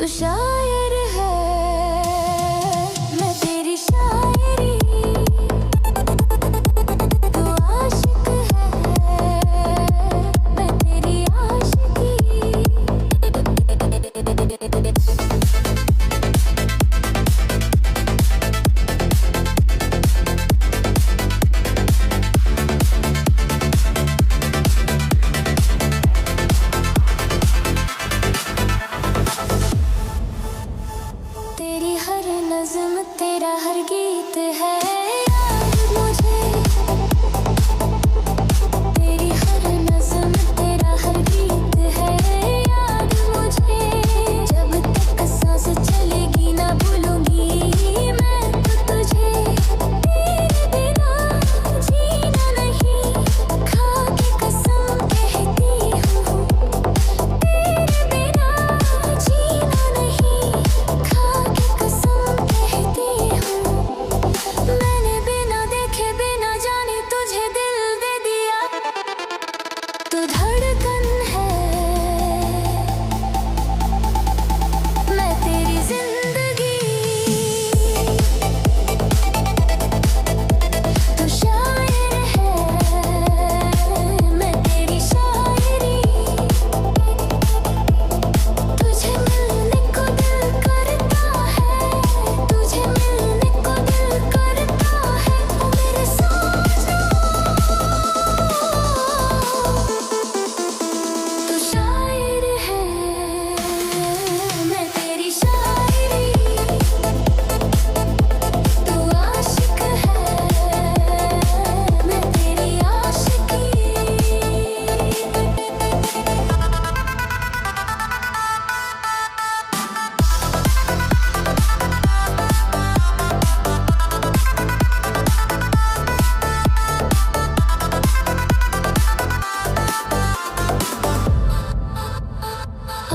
तू शायर है, मैं तेरी शायरी, तू आशिक है, मैं तेरी आशिकी। तेरी हर नज़्म तेरा हर गीत है याद मुझे, तेरी हर नज़्म तेरा हर गीत है याद मुझे। जब तक सांस चलेगी ना भूलूंगी मैं तो तुझे, तेरे बिना जीना नहीं, खा के कसम कहती हूँ, तेरे बिना जीना नहीं, खा के कसम कहती हूँ। मैंने बिना देखे बिना जाने तुझे दिल दे दिया, तू धड़कन है, मैं तेरी जिंदगी, तू शायर है, मैं तेरी शायरी, तुझे मिलने को दिल करता है, तुझे मिलने को दिल करता है, ओ मेरे सोचो। तू शायर है, मैं तेरी शायरी, तू आशिक है, मैं तेरी आशिकी।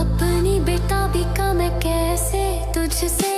अपनी बेताबी का मैं कैसे तुझसे